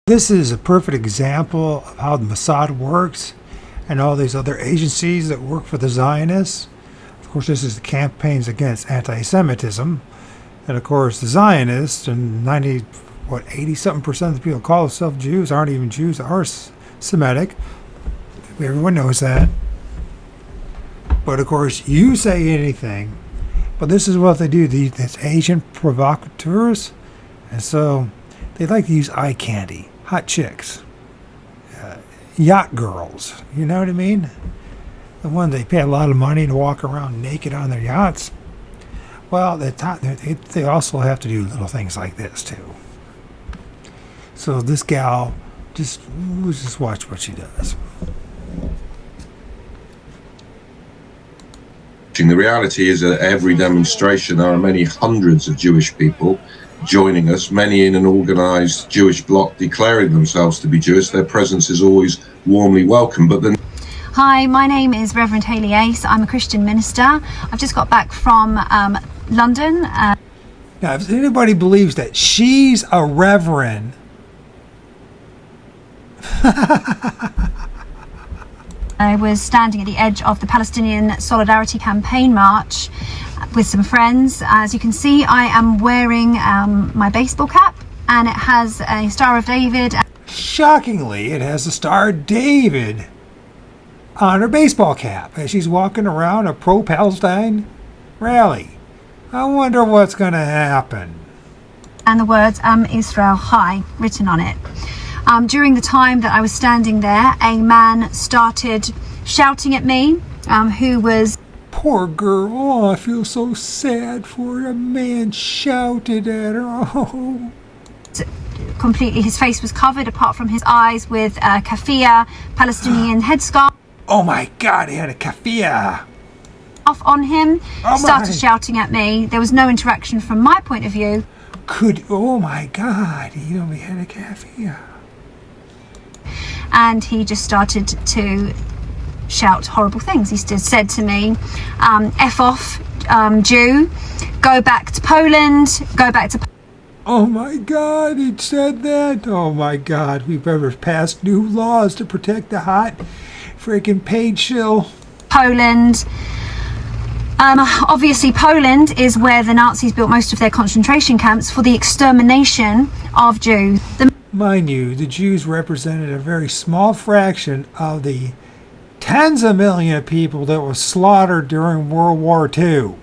This is a perfect example of how the Mossad works and all these other agencies that work for the Zionists. Of course, this is the campaigns against anti-Semitism. And of course, the Zionists and 80-something% of the people who call themselves Jews aren't even Jews, are Semitic. Everyone knows that. But of course, you say anything. But this is what they do, these Asian provocateurs. And so they like to use eye candy. Hot chicks, yacht girls, you know what I mean? The ones they pay a lot of money to walk around naked on their yachts. Well, they also have to do little things like this too. So this gal, we'll just watch what she does. The reality is that at every demonstration there are many hundreds of Jewish people joining us, many in an organized Jewish bloc declaring themselves to be Jewish. Their presence is always warmly welcome. But then, hi, my name is Reverend Hayley Ace. I'm a Christian minister. I've just got back from London. Now, if anybody believes that she's a reverend, I was standing at the edge of the Palestinian Solidarity Campaign March with some friends. As you can see, I am wearing my baseball cap, and it has a Star of David. Shockingly, it has a Star of David on her baseball cap as she's walking around a pro-Palestine rally. I wonder what's going to happen. And the words Israel High written on it. During the time that I was standing there, a man started shouting at me, who was... Poor girl, oh, I feel so sad for her. A man shouted at her. Oh. Completely, his face was covered apart from his eyes with a kafia, Palestinian headscarf. Oh my God, he had a kafia Off on him, started shouting at me. There was no interaction from my point of view. Oh my God, he only had a kafia. And he just started to shout horrible things. He said to me, F off, Jew, go back to Poland, go back to... Oh my God, he said that? Oh my God, we've ever passed new laws to protect the hot freaking paid shill. Poland. Obviously, Poland is where the Nazis built most of their concentration camps for the extermination of Jews. Mind you, the Jews represented a very small fraction of the tens of millions of people that were slaughtered during World War II.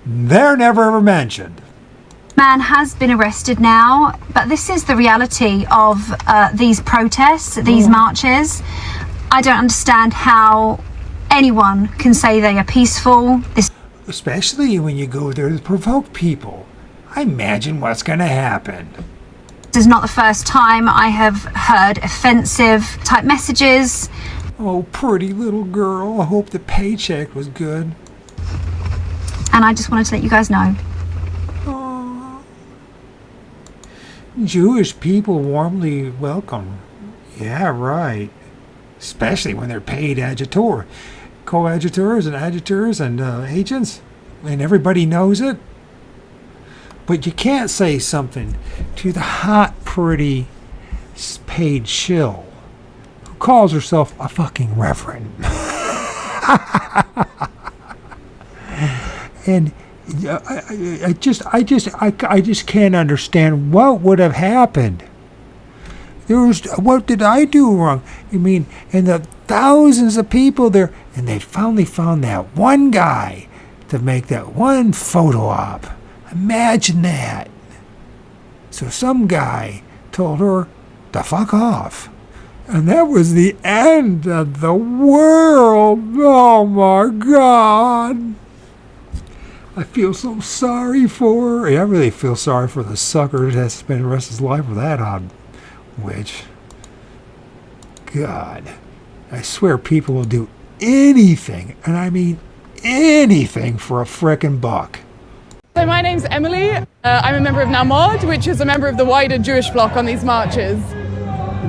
They're never ever mentioned. Man has been arrested now, but this is the reality of these protests, these marches. I don't understand how anyone can say they are peaceful. Especially when you go there to provoke people. I imagine what's going to happen. This is not the first time I have heard offensive type messages. Oh, pretty little girl. I hope the paycheck was good. And I just wanted to let you guys know. Oh. Jewish people warmly welcome. Yeah, right. Especially when they're paid coadjutors and adjutors and agents. And everybody knows it. But you can't say something to the hot, pretty, paid shill who calls herself a fucking reverend. And I just can't understand what would have happened. What did I do wrong? I mean, and the thousands of people there, and they finally found that one guy to make that one photo op. Imagine that. So some guy told her to fuck off. And that was the end of the world. Oh my God. I feel so sorry for her. I really feel sorry for the sucker that has to spend the rest of his life with that odd witch. God. I swear people will do anything, and I mean anything, for a frickin' buck. So my name's Emily. I'm a member of O.R.D, which is a member of the wider Jewish bloc on these marches.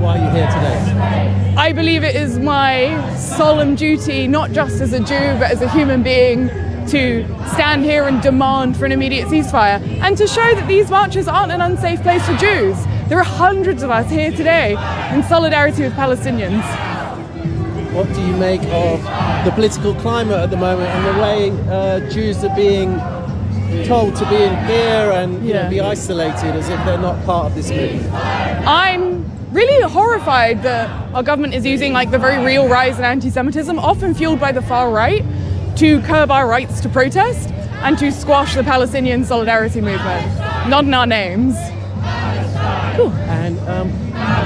Why are you here today? I believe it is my solemn duty, not just as a Jew, but as a human being, to stand here and demand for an immediate ceasefire, and to show that these marches aren't an unsafe place for Jews. There are hundreds of us here today in solidarity with Palestinians. What do you make of the political climate at the moment and the way Jews are being told to be in fear and be isolated as if they're not part of this movement? I'm really horrified that our government is using like the very real rise in anti-Semitism, often fueled by the far right, to curb our rights to protest and to squash the Palestinian solidarity movement. Not in our names. Cool. And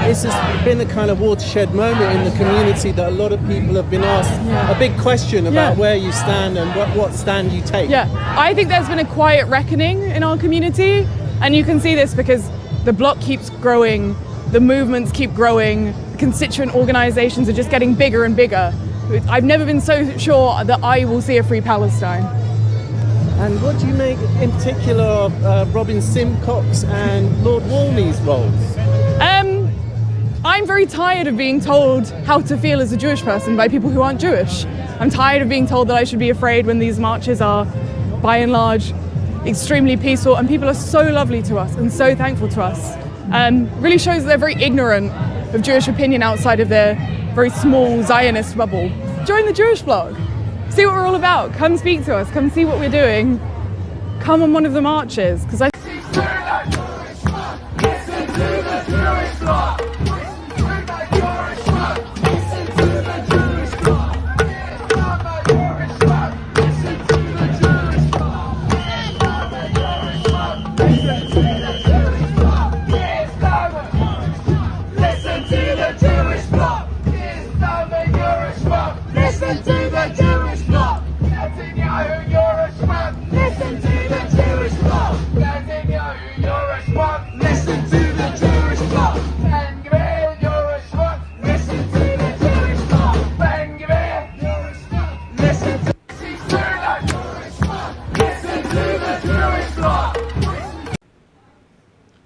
this has been a kind of watershed moment in the community that a lot of people have been asked a big question about where you stand and what stand you take. Yeah, I think there's been a quiet reckoning in our community, and you can see this because the bloc keeps growing, the movements keep growing, constituent organizations are just getting bigger and bigger. I've never been so sure that I will see a free Palestine. And what do you make in particular of Robin Simcox and Lord Walney's roles? I'm very tired of being told how to feel as a Jewish person by people who aren't Jewish. I'm tired of being told that I should be afraid when these marches are, by and large, extremely peaceful, and people are so lovely to us and so thankful to us. Really shows that they're very ignorant of Jewish opinion outside of their very small Zionist bubble. Join the Jewish blog. See what we're all about. Come speak to us. Come see what we're doing. Come on one of the marches. Because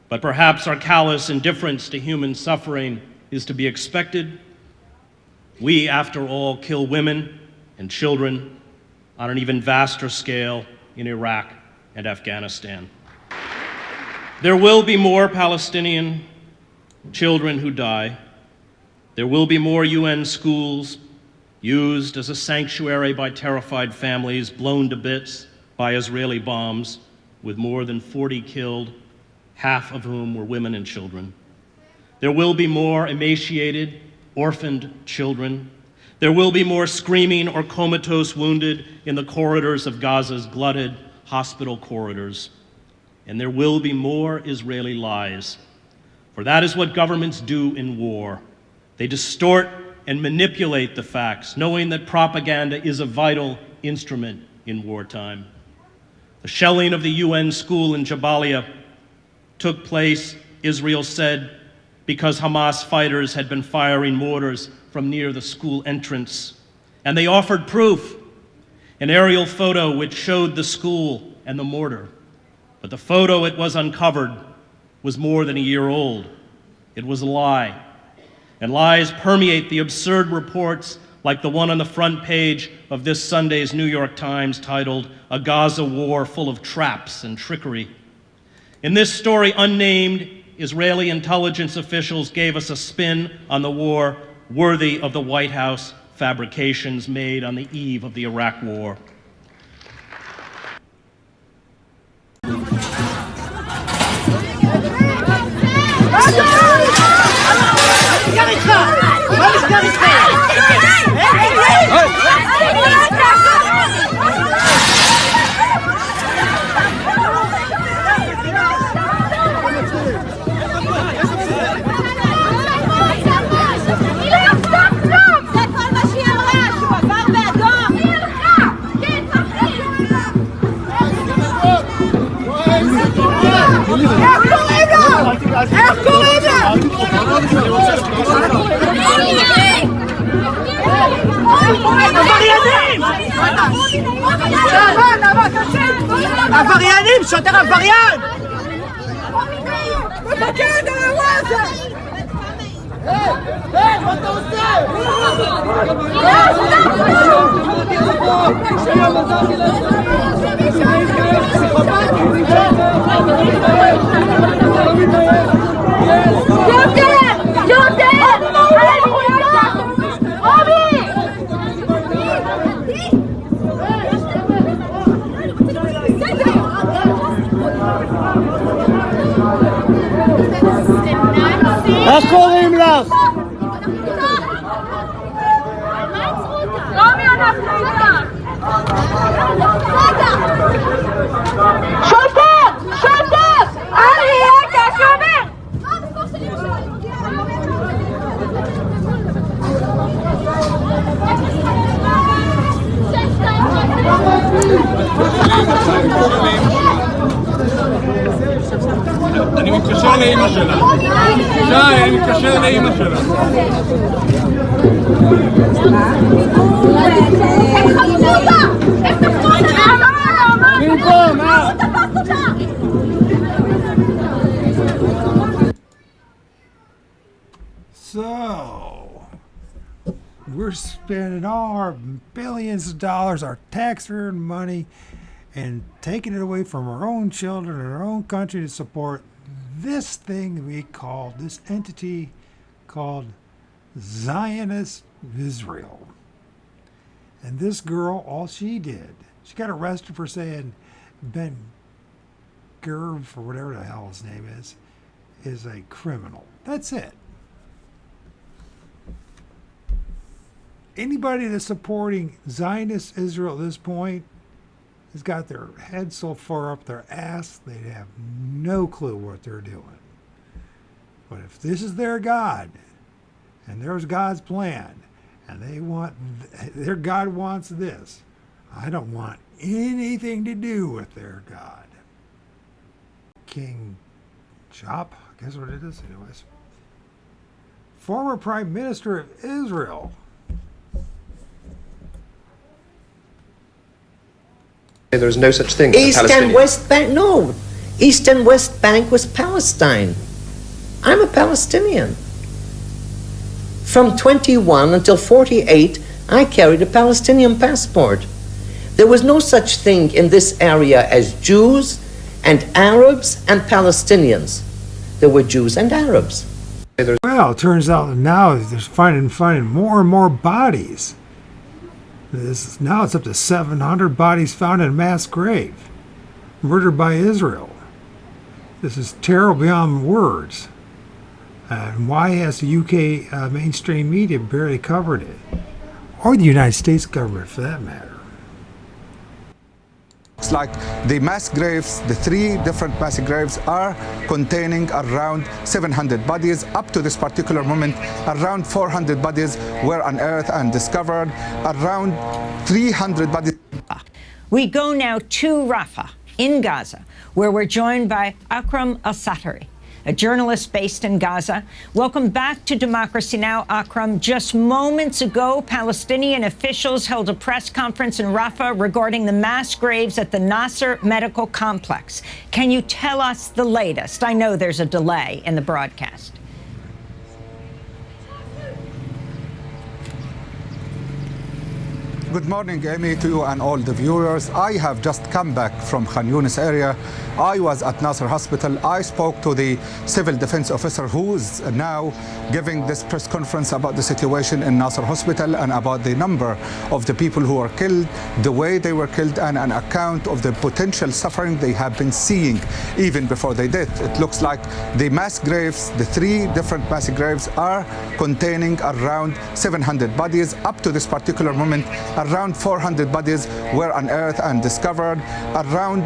But perhaps our callous indifference to human suffering is to be expected. We, after all, kill women and children on an even vaster scale in Iraq and Afghanistan. There will be more Palestinian children who die. There will be more UN schools used as a sanctuary by terrified families, blown to bits by Israeli bombs, with more than 40 killed, half of whom were women and children. There will be more emaciated, orphaned children. There will be more screaming or comatose wounded in the corridors of Gaza's glutted hospital corridors. And there will be more Israeli lies. For that is what governments do in war. They distort and manipulate the facts, knowing that propaganda is a vital instrument in wartime. The shelling of the UN school in Jabalia took place, Israel said, because Hamas fighters had been firing mortars from near the school entrance. And they offered proof, an aerial photo which showed the school and the mortar. But the photo it was uncovered was more than a year old. It was a lie. And lies permeate the absurd reports like the one on the front page of this Sunday's New York Times titled, "A Gaza War Full of Traps and Trickery." In this story, unnamed Israeli intelligence officials gave us a spin on the war worthy of the White House fabrications made on the eve of the Iraq War. איך קוראים לה? עבריינים! עבריינים! שוטר עבריין! מפקד האירוע הזה! היי! מה אתה עושה? קוראים לך? רומי, אנחנו איתך! שוטר! שוטר! אריה, כשובר! אני מתקשר לאמא שלה. שי, אני מתקשר לאמא שלה. So, we're spending all our billions of dollars, our tax-earned money, and taking it away from our own children and our own country to support this thing we call, this entity called Zionist Israel. And this girl, all she did, she got arrested for saying Ben Gerv, or whatever the hell his name is a criminal. That's it. Anybody that's supporting Zionist Israel at this point has got their head so far up their ass, they have no clue what they're doing. But if this is their God, and there's God's plan, and their God wants this, I don't want anything to do with their God. King Chop, I guess what it is anyways. Former Prime Minister of Israel. There's no such thing as East and West Bank, no. East and West Bank was Palestine. I'm a Palestinian. From 21 until 48, I carried a Palestinian passport. There was no such thing in this area as Jews and Arabs and Palestinians. There were Jews and Arabs. Well, it turns out now they're finding more and more bodies. Now it's up to 700 bodies found in a mass grave, murdered by Israel. This is terrible beyond words. And why has the UK mainstream media barely covered it? Or the United States government, for that matter. It's like the mass graves, the 3 different mass graves are containing around 700 bodies. Up to this particular moment, around 400 bodies were unearthed and discovered. Around 300 bodies. We go now to Rafah in Gaza, where we're joined by Akram al-Satari, a journalist based in Gaza. Welcome back to Democracy Now!, Akram. Just moments ago, Palestinian officials held a press conference in Rafah regarding the mass graves at the Nasser Medical Complex. Can you tell us the latest? I know there's a delay in the broadcast. Good morning, Amy, to you and all the viewers. I have just come back from Khan Yunis area. I was at Nasser Hospital. I spoke to the civil defense officer who is now giving this press conference about the situation in Nasser Hospital and about the number of the people who were killed, the way they were killed, and an account of the potential suffering they have been seeing even before they did. It looks like the mass graves, the 3 different mass graves, are containing around 700 bodies. Up to this particular moment, around 400 bodies were unearthed and discovered. Around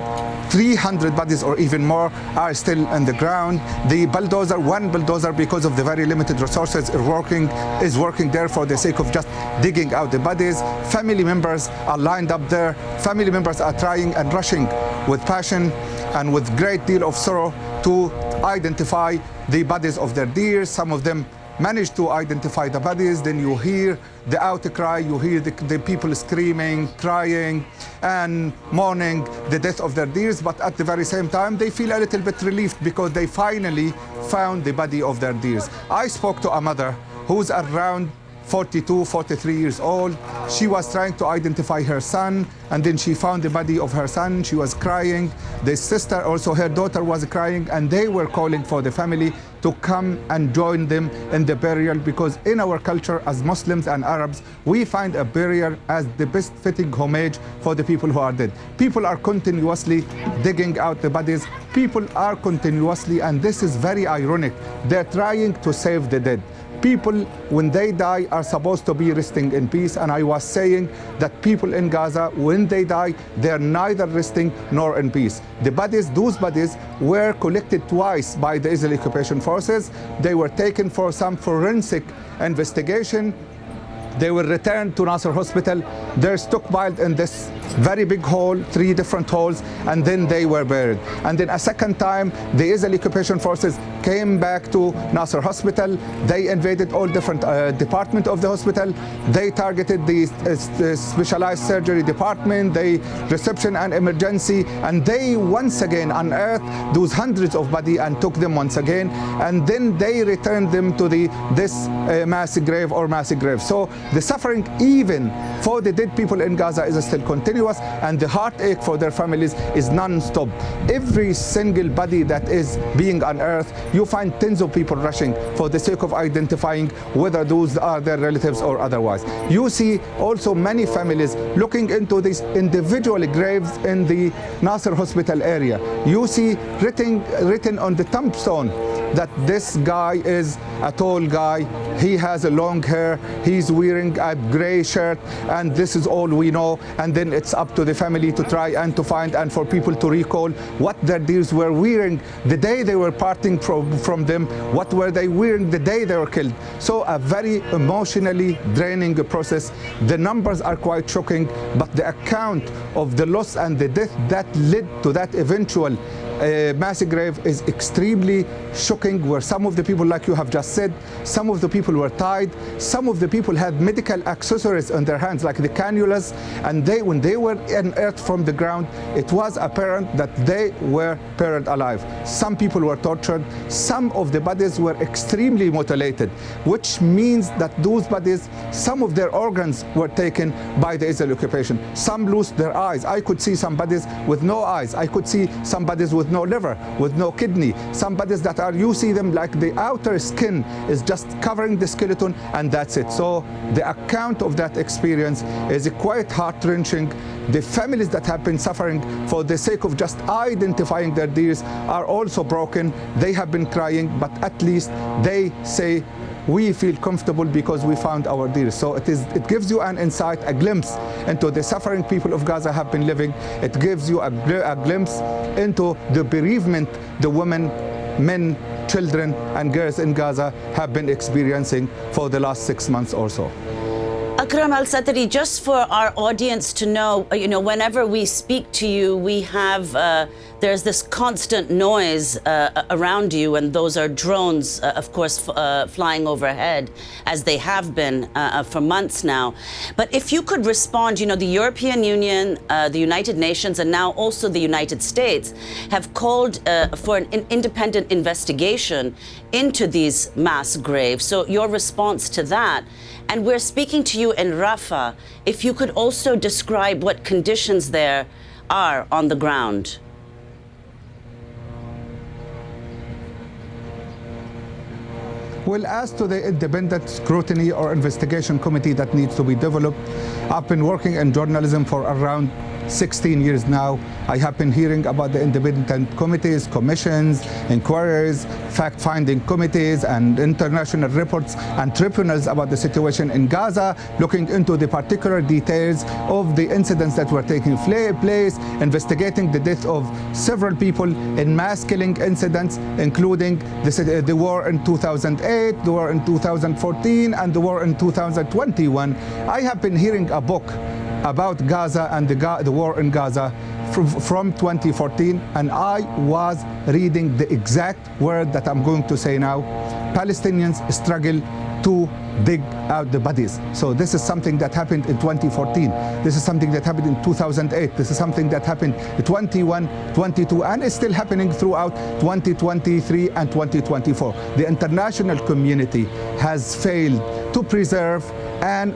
300 bodies or even more are still in the ground. The bulldozer, one bulldozer, because of the very limited resources, is working there for the sake of just digging out the bodies. Family members are lined up there. Family members are trying and rushing with passion and with great deal of sorrow to identify the bodies of their dear. Some of them manage to identify the bodies. Then you hear the outcry, you hear the people screaming, crying, and mourning the death of their dears. But at the very same time, they feel a little bit relieved because they finally found the body of their dears. I spoke to a mother who's around 42, 43 years old. She was trying to identify her son, and then she found the body of her son. She was crying. The sister, also her daughter, was crying, and they were calling for the family to come and join them in the burial, because in our culture as Muslims and Arabs, we find a burial as the best fitting homage for the people who are dead. People are continuously digging out the bodies people are continuously, and this is very ironic, they're trying to save the dead. People, when they die, are supposed to be resting in peace, and I was saying that people in Gaza, when they die, they're neither resting nor in peace. The bodies, those bodies, were collected twice by the Israeli occupation forces. They were taken for some forensic investigation. They were returned to Nasser Hospital. They're stockpiled in this very big hole, 3 different holes, and then they were buried. And then a second time, the Israeli occupation forces came back to Nasser Hospital. They invaded all different departments of the hospital. They targeted the specialized surgery department, the reception and emergency, and they once again unearthed those hundreds of bodies and took them once again, and then they returned them to this mass grave or mass grave. So the suffering, even for the dead people in Gaza, is still continuous, and the heartache for their families is non-stop. Every single body that is being unearthed, you find tens of people rushing for the sake of identifying whether those are their relatives or otherwise. You see also many families looking into these individual graves in the Nasser Hospital area. You see written on the tombstone that this guy is a tall guy, he has a long hair, he's wearing a gray shirt, and this is all we know. And then it's up to the family to try and to find and for people to recall what their dears were wearing the day they were parting from them, what were they wearing the day they were killed. So a very emotionally draining process. The numbers are quite shocking, but the account of the loss and the death that led to that eventual mass grave is extremely shocking, where some of the people, like you have just said, some of the people were tied, some of the people had medical accessories on their hands, like the cannulas, and when they were unearthed from the ground, it was apparent that they were buried alive. Some people were tortured, some of the bodies were extremely mutilated, which means that those bodies, some of their organs were taken by the Israeli occupation. Some lost their eyes. I could see some bodies with no eyes. I could see some bodies with no liver, with no kidney. Some bodies that are, you see them like the outer skin is just covering the skeleton, and that's it. So the account of that experience is quite heart-wrenching. The families that have been suffering for the sake of just identifying their dears are also broken. They have been crying, but at least they say, we feel comfortable because we found our dears. So it gives you an insight, a glimpse into the suffering people of Gaza have been living. It gives you a glimpse into the bereavement the women, men, children and girls in Gaza have been experiencing for the last 6 months or so. Akram Al-Satari, just for our audience to know, whenever we speak to you, we have, there's this constant noise around you, and those are drones, of course, flying overhead, as they have been for months now. But if you could respond, the European Union, the United Nations, and now also the United States have called for an independent investigation into these mass graves. So your response to that, and we're speaking to you in Rafah, if you could also describe what conditions there are on the ground. Well, as to the independent scrutiny or investigation committee that needs to be developed, I've been working in journalism for around 16 years now. I have been hearing about the independent committees, commissions, inquiries, fact-finding committees, and international reports and tribunals about the situation in Gaza, looking into the particular details of the incidents that were taking place, investigating the death of several people in mass killing incidents, including the war in 2008, the war in 2014, and the war in 2021. I have been hearing a book about Gaza and the war in Gaza from 2014, and I was reading the exact word that I'm going to say now. Palestinians struggle to dig out the bodies. So this is something that happened in 2014. This is something that happened in 2008. This is something that happened in 21, 22, and it's still happening throughout 2023 and 2024. The international community has failed to preserve and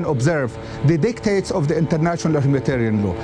observe the dictates of the international humanitarian law.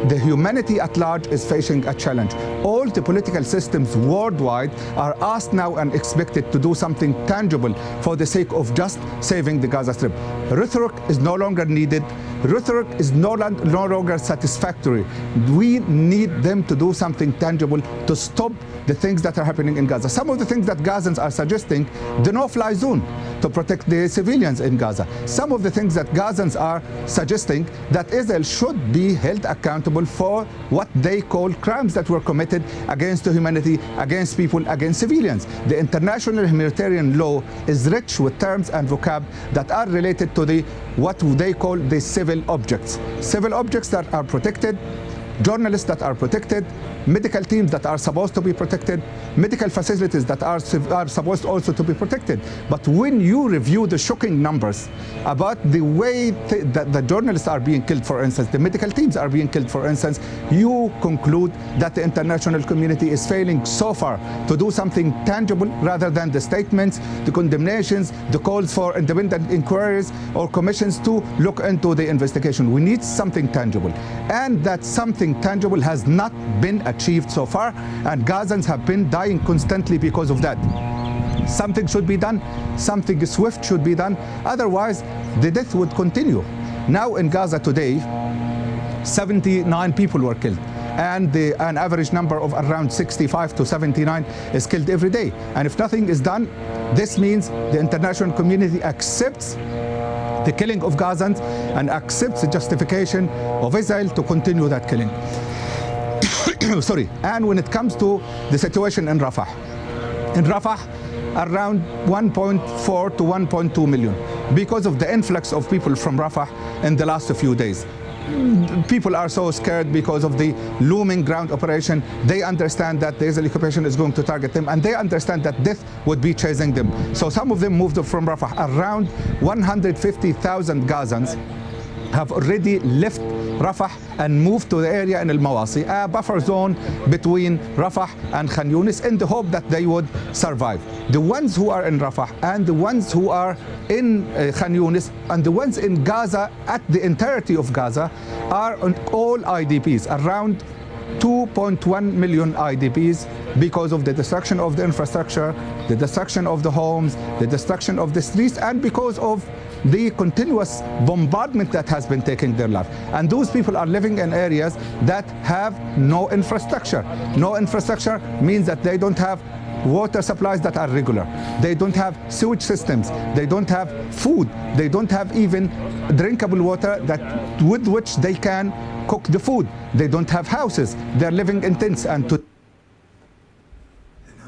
The humanity at large is facing a challenge. All the political systems worldwide are asked now and expected to do something tangible for the sake of just saving the Gaza Strip. Rhetoric is no longer needed. Rhetoric is no longer satisfactory. We need them to do something tangible to stop the things that are happening in Gaza. Some of the things that Gazans are suggesting, the no-fly zone to protect the civilians in Gaza. Some of the things that Gazans are suggesting, that Israel should be held accountable for what they call crimes that were committed against humanity, against people, against civilians. The international humanitarian law is rich with terms and vocab that are related to what they call the civil objects. Civil objects that are protected, journalists that are protected, medical teams that are supposed to be protected, medical facilities that are supposed also to be protected. But when you review the shocking numbers about the way that the journalists are being killed, for instance, the medical teams are being killed, for instance, you conclude that the international community is failing so far to do something tangible rather than the statements, the condemnations, the calls for independent inquiries or commissions to look into the investigation. We need something tangible. And that something tangible has not been achieved so far, and Gazans have been dying constantly because of that. Something should be done, something swift should be done, otherwise the death would continue. Now in Gaza today, 79 people were killed, and an average number of around 65 to 79 is killed every day. And if nothing is done, this means the international community accepts the killing of Gazans and accepts the justification of Israel to continue that killing. Sorry. And when it comes to the situation in Rafah, around 1.4 to 1.2 million, because of the influx of people from Rafah in the last few days. People are so scared because of the looming ground operation. They understand that the Israeli occupation is going to target them, and they understand that death would be chasing them. So some of them moved from Rafah. Around 150,000 Gazans have already left Rafah and moved to the area in Al-Mawasi, a buffer zone between Rafah and Khan Yunis, in the hope that they would survive. The ones who are in Rafah and the ones who are in Khan Yunis and the ones in Gaza, at the entirety of Gaza, are all IDPs, around 2.1 million IDPs, because of the destruction of the infrastructure, the destruction of the homes, the destruction of the streets, and because of the continuous bombardment that has been taking their life. And those people are living in areas that have no infrastructure. No infrastructure means that they don't have water supplies that are regular. They don't have sewage systems. They don't have food. They don't have even drinkable water that with which they can cook the food. They don't have houses. They're living in tents and to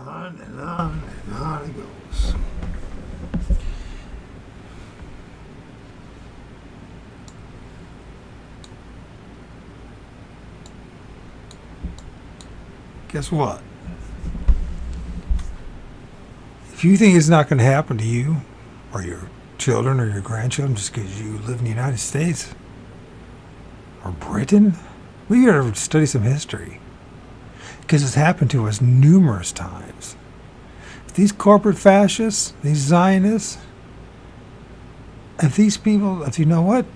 on and on and on it goes. Guess what? If you think it's not going to happen to you or your children or your grandchildren just because you live in the United States or Britain, we got to study some history, because it's happened to us numerous times. These corporate fascists, these Zionists, if these people, if you know what,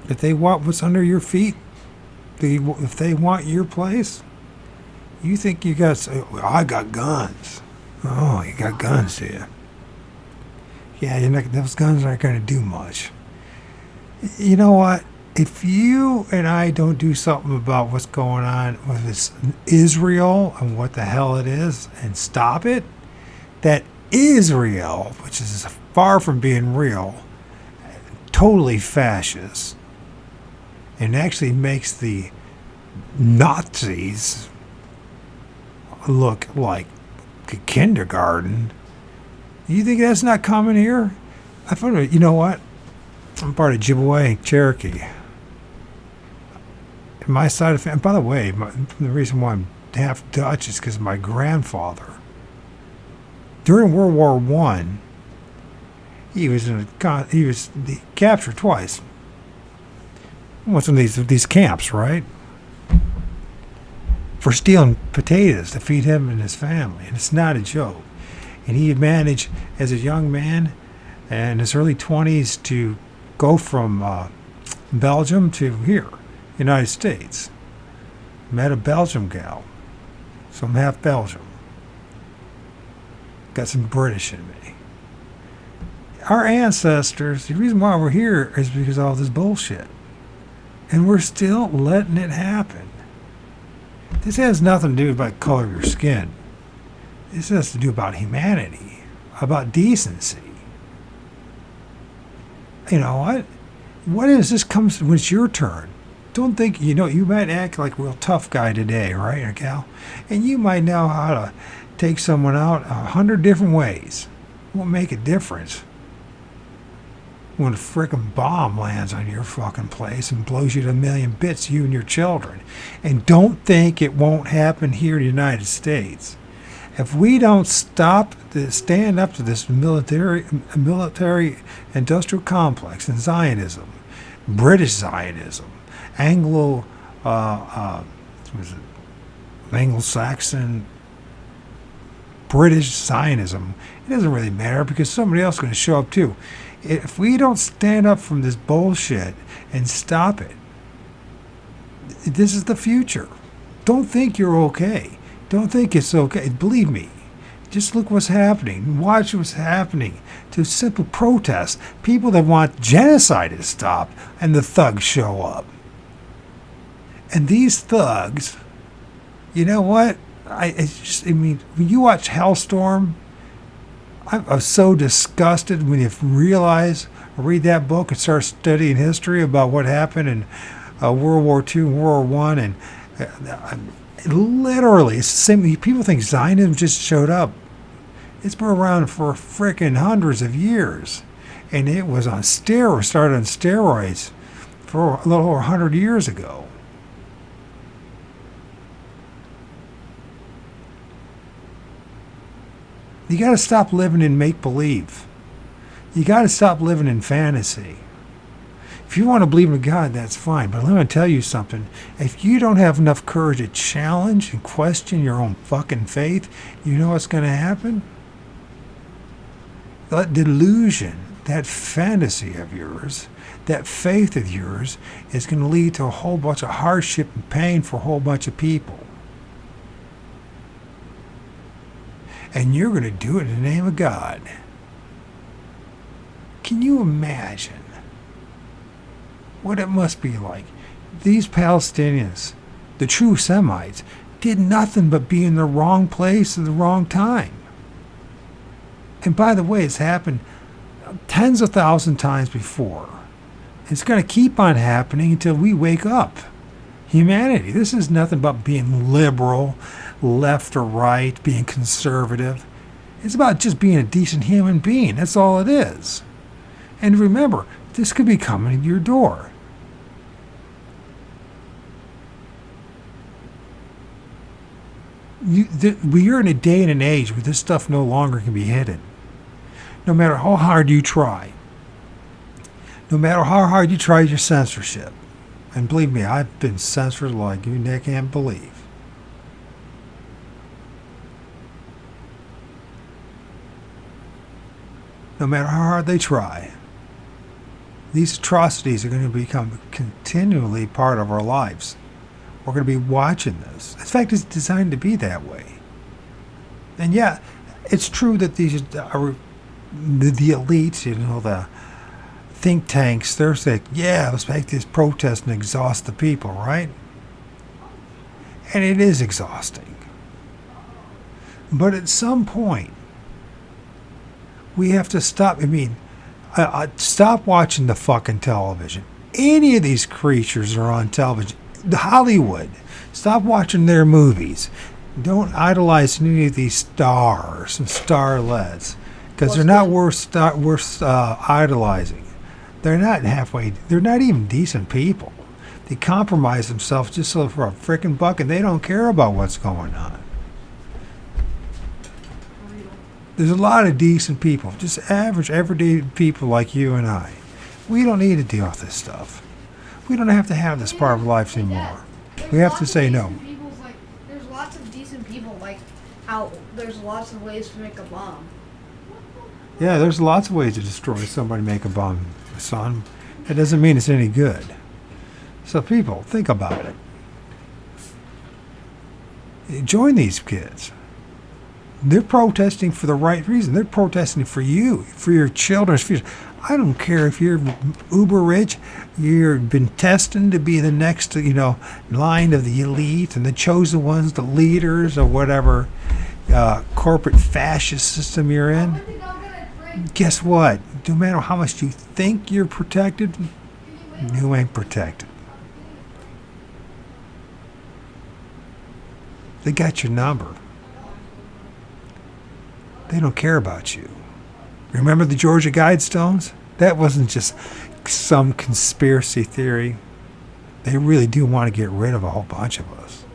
if they want what's under your feet, if they want your place, you think you got to say, well, I got guns. Oh, you got guns, do you? Yeah, those guns aren't going to do much. You know what? If you and I don't do something about what's going on with this Israel and what the hell it is and stop it, that Israel, which is far from being real, totally fascist, and actually makes the Nazis look like a kindergarten. You think that's not coming here? I found it. You know what? I'm part of Ojibwe Cherokee. My side of the family, by the way, the reason why I'm half Dutch is because my grandfather, during World War I, he was captured twice. What's in these camps, right? For stealing potatoes to feed him and his family, and it's not a joke. And he had managed, as a young man, in his early 20s, to go from Belgium to here, United States. Met a Belgium gal, so I'm half Belgium. Got some British in me. Our ancestors, the reason why we're here is because of all this bullshit. And we're still letting it happen. This has nothing to do about the color of your skin. This has to do about humanity, about decency. You know what? What is this comes when it's your turn? Don't think, you might act like a real tough guy today, right, or gal? And you might know how to take someone out 100 different ways. It won't make a difference when a frickin' bomb lands on your fucking place and blows you to a million bits, you and your children. And don't think it won't happen here in the United States. If we don't stand up to this military industrial complex and Zionism, British Zionism, Anglo-Saxon, British Zionism, it doesn't really matter because somebody else is going to show up too. If we don't stand up from this bullshit and stop it, this is the future. Don't think you're okay. Don't think it's okay. Believe me. Just look what's happening. Watch what's happening to simple protests. People that want genocide to stop, and the thugs show up. And these thugs, you know what? When you watch Hellstorm, I'm so disgusted when you read that book and start studying history about what happened in World War II and World War I, and literally, it's the same. People think Zionism just showed up. It's been around for frickin' hundreds of years, and it was on steroids. Started on steroids for a little over 100 years ago. You got to stop living in make-believe. You got to stop living in fantasy. If you want to believe in God, that's fine. But let me tell you something. If you don't have enough courage to challenge and question your own fucking faith, you know what's going to happen? That delusion, that fantasy of yours, that faith of yours is going to lead to a whole bunch of hardship and pain for a whole bunch of people. And you're going to do it in the name of God. Can you imagine what it must be like? These Palestinians, the true Semites, did nothing but be in the wrong place at the wrong time. And by the way, it's happened tens of thousands of times before. It's going to keep on happening until we wake up. Humanity, this is nothing but being liberal, left or right, being conservative. It's about just being a decent human being. That's all it is. And remember, this could be coming to your door. We're in a day and an age where this stuff no longer can be hidden. No matter how hard you try. No matter how hard you try your censorship. And believe me, I've been censored like you can't believe. No matter how hard they try, these atrocities are going to become continually part of our lives. We're going to be watching this. In fact, it's designed to be that way. And yeah, it's true that these are the elites, the think tanks, they're saying, yeah, let's make this protest and exhaust the people, right? And it is exhausting. But at some point, we have to stop. Stop watching the fucking television. Any of these creatures are on television. Hollywood. Stop watching their movies. Don't idolize any of these stars and starlets, because they're not worth idolizing. They're not halfway. They're not even decent people. They compromise themselves just for a frickin' buck, and they don't care about what's going on. There's a lot of decent people, just average, everyday people like you and I. We don't need to deal with this stuff. We don't have to have this part of life anymore. We have to say no. There's lots of decent people, like how there's lots of ways to make a bomb. Yeah, there's lots of ways to destroy somebody, make a bomb, son. That doesn't mean it's any good. So people, think about it. Join these kids. They're protesting for the right reason. They're protesting for you, for your children's future. I don't care if you're uber rich, you've been destined to be the next, line of the elite and the chosen ones, the leaders of whatever corporate fascist system you're in. Guess what? No matter how much you think you're protected, you ain't protected. They got your number. They don't care about you. Remember the Georgia Guidestones? That wasn't just some conspiracy theory. They really do want to get rid of a whole bunch of us.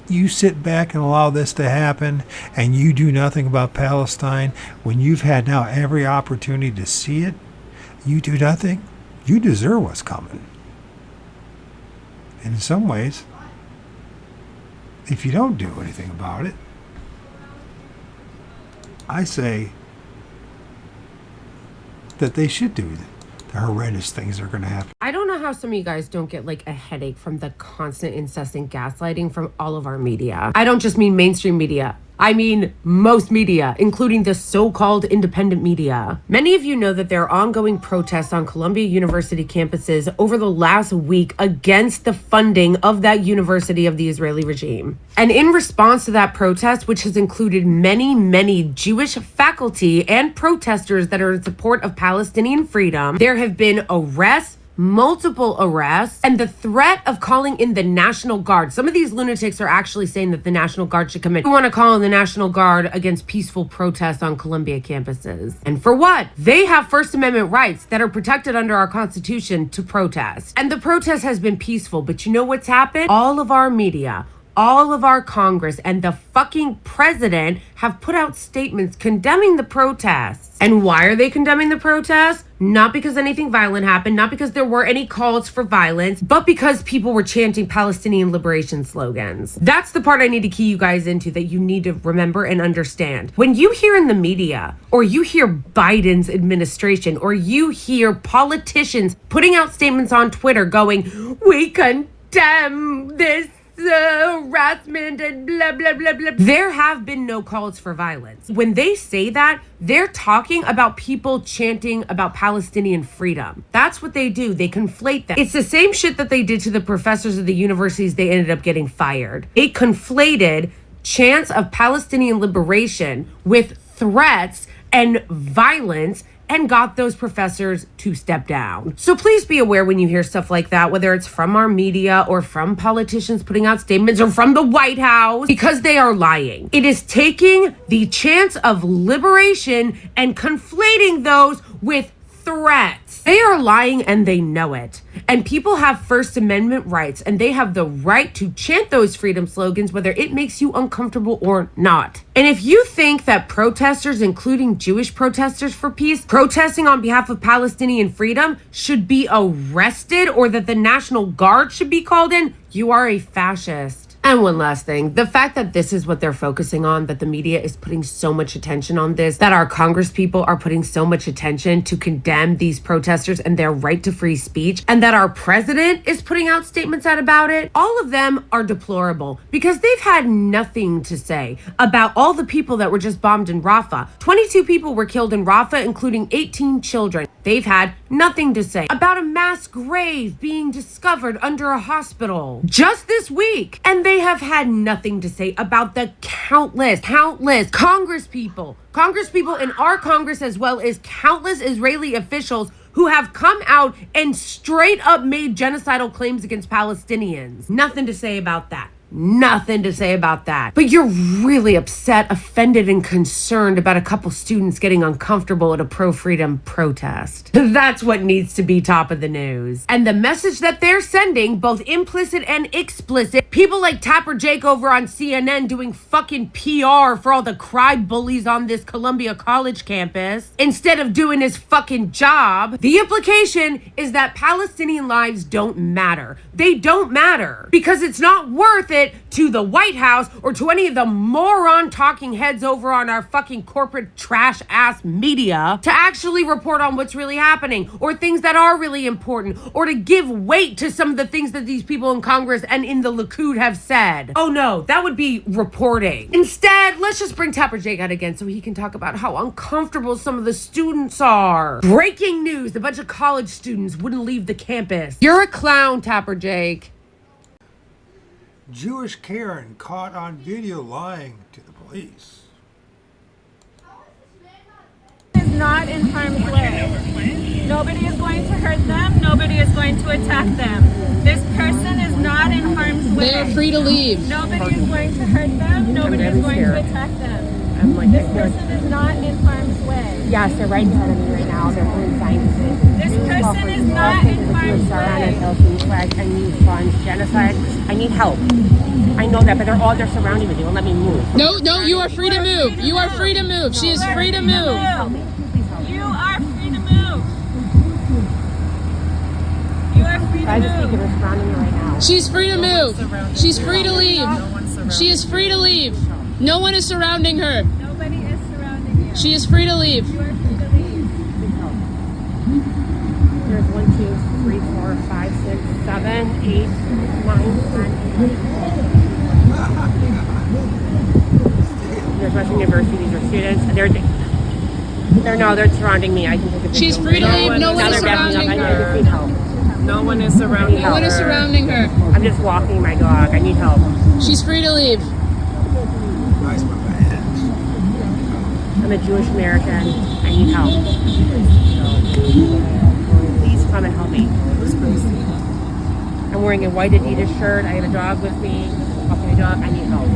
You sit back and allow this to happen, and you do nothing about Palestine when you've had now every opportunity to see it. You do nothing. You deserve what's coming. And in some ways, if you don't do anything about it, I say that they should do the horrendous things that are going to happen. I don't know how some of you guys don't get like a headache from the constant incessant gaslighting from all of our media. I don't just mean mainstream media. I mean most media, including the so-called independent media. Many of you know that there are ongoing protests on Columbia University campuses over the last week against the funding of that university of the Israeli regime. And in response to that protest, which has included many Jewish faculty and protesters that are in support of Palestinian freedom, there have been arrests, multiple arrests, and the threat of calling in the National Guard. Some of these lunatics are actually saying that the National Guard should come in. We want to call in the National Guard against peaceful protests on Columbia campuses. And for what? They have First Amendment rights that are protected under our Constitution to protest. And the protest has been peaceful, but you know what's happened? All of our media, all of our Congress, and the fucking president have put out statements condemning the protests. And why are they condemning the protests? Not because anything violent happened, not because there were any calls for violence, but because people were chanting Palestinian liberation slogans. That's the part I need to key you guys into that you need to remember and understand. When you hear in the media, or you hear Biden's administration, or you hear politicians putting out statements on Twitter going, "We condemn this harassment and blah, blah, blah, blah." There have been no calls for violence. When they say that, they're talking about people chanting about Palestinian freedom. That's what they do. They conflate that. It's the same shit that they did to the professors of the universities they ended up getting fired. It conflated chants of Palestinian liberation with threats and violence and got those professors to step down. So please be aware when you hear stuff like that, whether it's from our media or from politicians putting out statements or from the White House, because they are lying. It is taking the chance of liberation and conflating those with threats. They are lying and they know it. And people have First Amendment rights and they have the right to chant those freedom slogans whether it makes you uncomfortable or not. And if you think that protesters, including Jewish protesters for peace, protesting on behalf of Palestinian freedom should be arrested or that the National Guard should be called in, you are a fascist. And one last thing, the fact that this is what they're focusing on, that the media is putting so much attention on this, that our Congress people are putting so much attention to condemn these protesters and their right to free speech, and that our president is putting out statements out about it, all of them are deplorable because they've had nothing to say about all the people that were just bombed in Rafah. 22 people were killed in Rafah, including 18 children. They've had nothing to say about a mass grave being discovered under a hospital just this week. And they have had nothing to say about the countless Congress people in our Congress, as well as countless Israeli officials who have come out and straight up made genocidal claims against Palestinians. Nothing to say about that. Nothing to say about that. But you're really upset, offended, and concerned about a couple students getting uncomfortable at a pro-freedom protest. That's what needs to be top of the news. And the message that they're sending, both implicit and explicit, people like Tapper Jake over on CNN doing fucking PR for all the cry bullies on this Columbia College campus, instead of doing his fucking job, the implication is that Palestinian lives don't matter. They don't matter because it's not worth it it to the White House or to any of the moron talking heads over on our fucking corporate trash ass media to actually report on what's really happening or things that are really important or to give weight to some of the things that these people in Congress and in the Likud have said. Oh no, that would be reporting. Instead, let's just bring Tapper Jake out again so he can talk about how uncomfortable some of the students are. Breaking news, a bunch of college students wouldn't leave the campus. You're a clown, Tapper Jake. Jewish Karen caught on video lying to the police. Is not in harm's way. Nobody is going to hurt them. Nobody is going to attack them. This person is not in harm's way. They are free to leave. Nobody is going to hurt them. Nobody is going to attack them. This person is not in harm's way. Yes, they're right in front of me right now. They're doing sciences. This person is not in harm's way. I need funds, genocide. I need help. I know that, but they're surrounding me. They won't let me move. No, you are free to move. You are free to move. She is free to move. You are free to move. You are free to move. They're surrounding me right now. She's free to move. She's free to leave. She is free to leave. No one is surrounding her. Nobody is surrounding you. She is free to leave. You are free to leave. There's 1, 2, 3, 4, 5, 6, 7, 8, 9, 10. There's Western University. These are students. They're surrounding me. I can take a picture. She's free to leave. No one is surrounding her. No one is surrounding her. No one is surrounding her. I'm just walking my dog. I need help. She's free to leave. I'm a Jewish American. I need help. Please come and help me. I'm wearing a white Adidas shirt. I have a dog with me. Walking my dog. I need help.